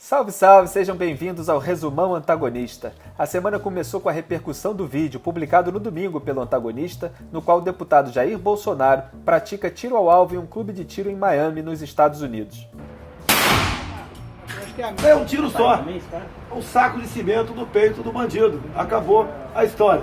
Salve, salve! Sejam bem-vindos ao Resumão Antagonista. A semana começou com a repercussão do vídeo publicado no domingo pelo Antagonista, no qual o deputado Jair Bolsonaro pratica tiro ao alvo em um clube de tiro em Miami, nos Estados Unidos. É um tiro só, um saco de cimento no peito do bandido. Acabou a história.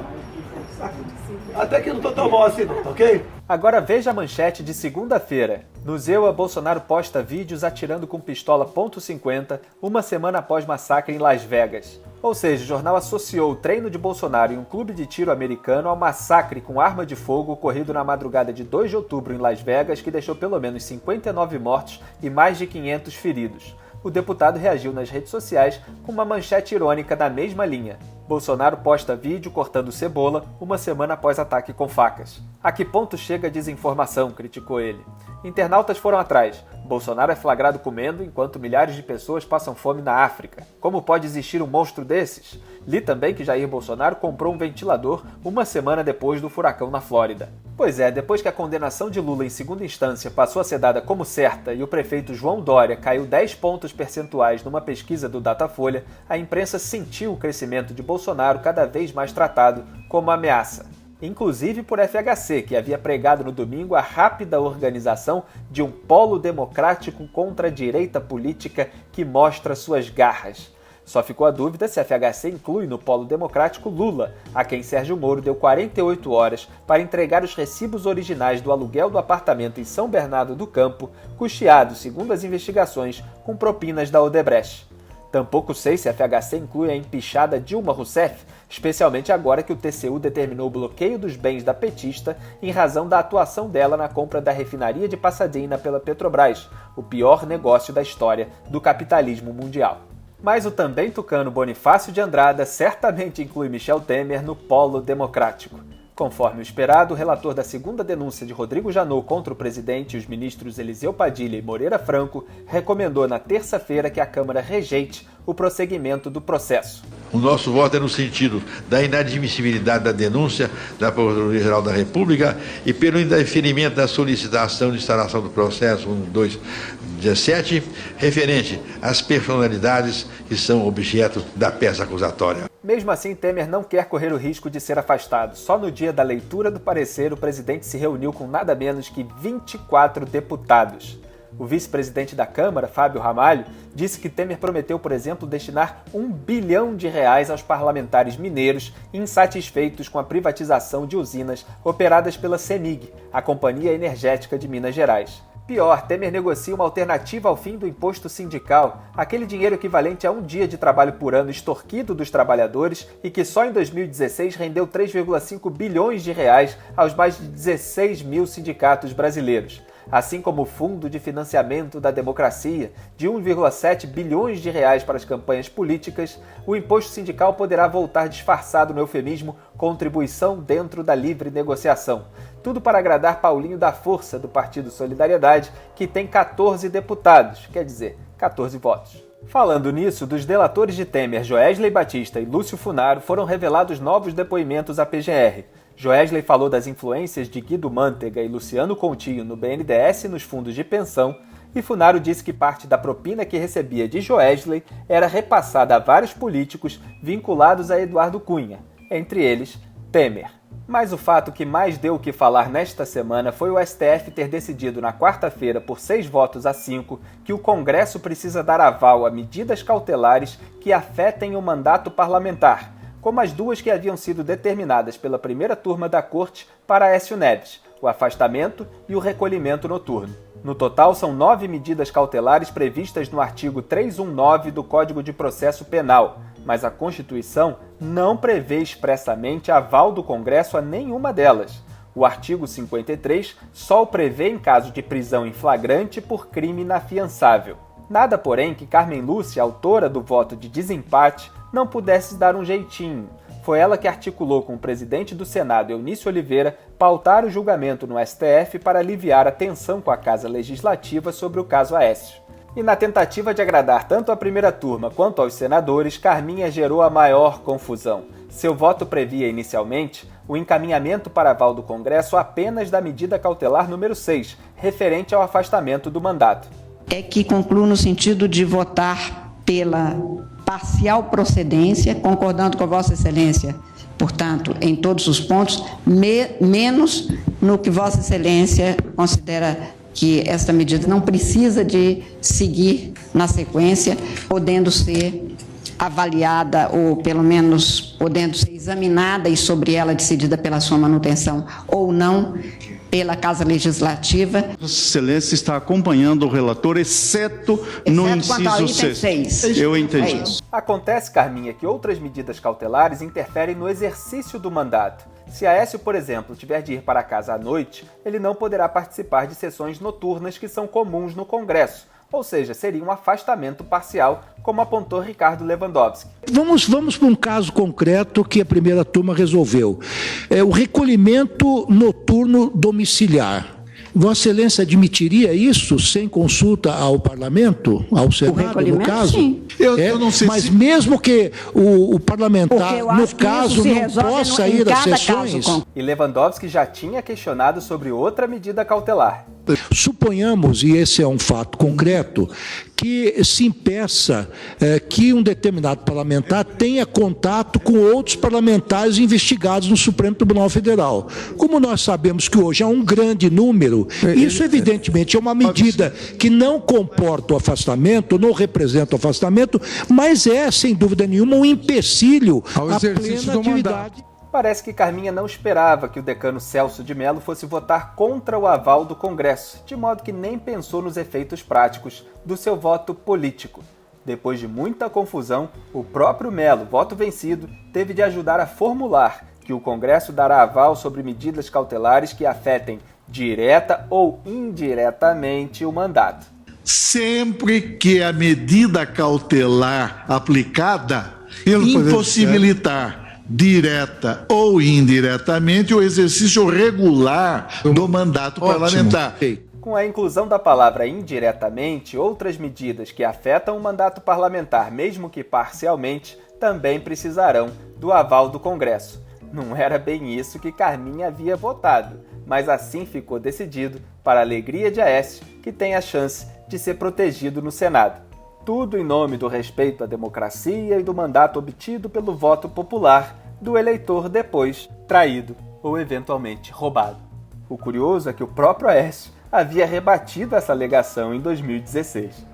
Até que não tô tão mal assim não, tá ok? Agora veja a manchete de segunda-feira. No Zewa, Bolsonaro posta vídeos atirando com pistola .50 uma semana após massacre em Las Vegas. Ou seja, o jornal associou o treino de Bolsonaro em um clube de tiro americano ao massacre com arma de fogo ocorrido na madrugada de 2 de outubro em Las Vegas, que deixou pelo menos 59 mortos e mais de 500 feridos. O deputado reagiu nas redes sociais com uma manchete irônica na mesma linha. Bolsonaro posta vídeo cortando cebola uma semana após ataque com facas. A que ponto chega a desinformação? Criticou ele. Internautas foram atrás. Bolsonaro é flagrado comendo enquanto milhares de pessoas passam fome na África. Como pode existir um monstro desses? Li também que Jair Bolsonaro comprou um ventilador uma semana depois do furacão na Flórida. Pois é, depois que a condenação de Lula em segunda instância passou a ser dada como certa e o prefeito João Dória caiu 10 pontos percentuais numa pesquisa do Datafolha, a imprensa sentiu o crescimento de Bolsonaro cada vez mais tratado como ameaça. Inclusive por FHC, que havia pregado no domingo a rápida organização de um polo democrático contra a direita política que mostra suas garras. Só ficou a dúvida se a FHC inclui no polo democrático Lula, a quem Sérgio Moro deu 48 horas para entregar os recibos originais do aluguel do apartamento em São Bernardo do Campo, custeado, segundo as investigações, com propinas da Odebrecht. Tampouco sei se a FHC inclui a empichada Dilma Rousseff, especialmente agora que o TCU determinou o bloqueio dos bens da petista em razão da atuação dela na compra da refinaria de Pasadena pela Petrobras, o pior negócio da história do capitalismo mundial. Mas o também tucano Bonifácio de Andrada certamente inclui Michel Temer no polo democrático. Conforme o esperado, o relator da segunda denúncia de Rodrigo Janot contra o presidente e os ministros Eliseu Padilha e Moreira Franco recomendou na terça-feira que a Câmara rejeite o prosseguimento do processo. O nosso voto é no sentido da inadmissibilidade da denúncia da Procuradoria-Geral da República e pelo indeferimento da solicitação de instalação do processo 1217, referente às personalidades que são objeto da peça acusatória. Mesmo assim, Temer não quer correr o risco de ser afastado. Só no dia da leitura do parecer, o presidente se reuniu com nada menos que 24 deputados. O vice-presidente da Câmara, Fábio Ramalho, disse que Temer prometeu, por exemplo, destinar R$1 bilhão aos parlamentares mineiros insatisfeitos com a privatização de usinas operadas pela CEMIG, a Companhia Energética de Minas Gerais. Pior, Temer negocia uma alternativa ao fim do imposto sindical, aquele dinheiro equivalente a um dia de trabalho por ano extorquido dos trabalhadores e que só em 2016 rendeu R$3,5 bilhões aos mais de 16 mil sindicatos brasileiros. Assim como o Fundo de Financiamento da Democracia, de R$1,7 bilhões para as campanhas políticas, o imposto sindical poderá voltar disfarçado no eufemismo contribuição dentro da livre negociação. Tudo para agradar Paulinho da Força, do Partido Solidariedade, que tem 14 deputados, quer dizer, 14 votos. Falando nisso, dos delatores de Temer, Joesley Batista e Lúcio Funaro, foram revelados novos depoimentos à PGR. Joesley falou das influências de Guido Mantega e Luciano Coutinho no BNDES e nos fundos de pensão, e Funaro disse que parte da propina que recebia de Joesley era repassada a vários políticos vinculados a Eduardo Cunha, entre eles Temer. Mas o fato que mais deu o que falar nesta semana foi o STF ter decidido na quarta-feira, por 6 votos a 5, que o Congresso precisa dar aval a medidas cautelares que afetem o mandato parlamentar, como as duas que haviam sido determinadas pela primeira turma da Corte para Aécio Neves, o afastamento e o recolhimento noturno. No total, são 9 medidas cautelares previstas no artigo 319 do Código de Processo Penal, mas a Constituição não prevê expressamente aval do Congresso a nenhuma delas. O artigo 53 só o prevê em caso de prisão em flagrante por crime inafiançável. Nada, porém, que Carmen Lúcia, autora do voto de desempate, não pudesse dar um jeitinho. Foi ela que articulou com o presidente do Senado, Eunício Oliveira, pautar o julgamento no STF para aliviar a tensão com a Casa Legislativa sobre o caso Aécio. E na tentativa de agradar tanto à primeira turma quanto aos senadores, Carminha gerou a maior confusão. Seu voto previa inicialmente o encaminhamento para aval do Congresso apenas da medida cautelar número 6, referente ao afastamento do mandato. É que concluo no sentido de votar pela parcial procedência, concordando com Vossa Excelência, portanto, em todos os pontos, menos no que Vossa Excelência considera que esta medida não precisa de seguir na sequência, podendo ser avaliada ou, pelo menos, podendo ser examinada e sobre ela decidida pela sua manutenção ou não pela Casa Legislativa. Vossa Excelência está acompanhando o relator, exceto no inciso 6. Eu entendi. Acontece, Carminha, que outras medidas cautelares interferem no exercício do mandato. Se Aécio, por exemplo, tiver de ir para casa à noite, ele não poderá participar de sessões noturnas que são comuns no Congresso, ou seja, seria um afastamento parcial, como apontou Ricardo Lewandowski. Vamos para um caso concreto que a primeira turma resolveu. O recolhimento noturno domiciliar. Vossa Excelência admitiria isso sem consulta ao Parlamento, ao Senado, no caso? Sim. Eu não sei mas mesmo que o parlamentar, no caso, não possa ir às sessões... E Lewandowski já tinha questionado sobre outra medida cautelar. Suponhamos, e esse é um fato concreto, que se impeça que um determinado parlamentar tenha contato com outros parlamentares investigados no Supremo Tribunal Federal. Como nós sabemos que hoje há um grande número, isso evidentemente é uma medida que não comporta o afastamento, não representa o afastamento, mas é, sem dúvida nenhuma, um empecilho à plena atividade. Parece que Carminha não esperava que o decano Celso de Mello fosse votar contra o aval do Congresso, de modo que nem pensou nos efeitos práticos do seu voto político. Depois de muita confusão, o próprio Mello, voto vencido, teve de ajudar a formular que o Congresso dará aval sobre medidas cautelares que afetem direta ou indiretamente o mandato. Sempre que a medida cautelar aplicada impossibilitar direta ou indiretamente o exercício regular do mandato parlamentar. Com a inclusão da palavra indiretamente, outras medidas que afetam o mandato parlamentar, mesmo que parcialmente, também precisarão do aval do Congresso. Não era bem isso que Carminha havia votado, mas assim ficou decidido, para a alegria de Aécio, que tem a chance de ser protegido no Senado. Tudo em nome do respeito à democracia e do mandato obtido pelo voto popular do eleitor depois traído ou eventualmente roubado. O curioso é que o próprio Aécio havia rebatido essa alegação em 2016.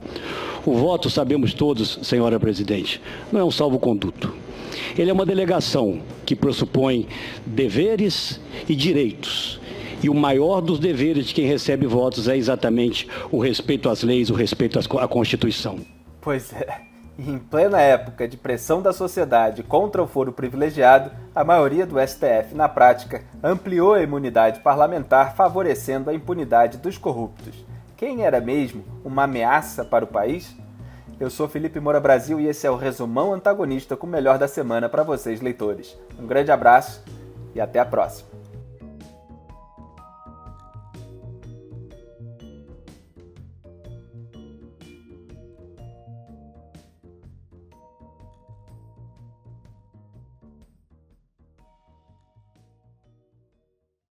O voto, sabemos todos, senhora presidente, não é um salvo-conduto. Ele é uma delegação que pressupõe deveres e direitos. E o maior dos deveres de quem recebe votos é exatamente o respeito às leis, o respeito à Constituição. Pois é, e em plena época de pressão da sociedade contra o foro privilegiado, a maioria do STF, na prática, ampliou a imunidade parlamentar, favorecendo a impunidade dos corruptos. Quem era mesmo uma ameaça para o país? Eu sou Felipe Moura Brasil e esse é o Resumão Antagonista com o melhor da semana para vocês, leitores. Um grande abraço e até a próxima.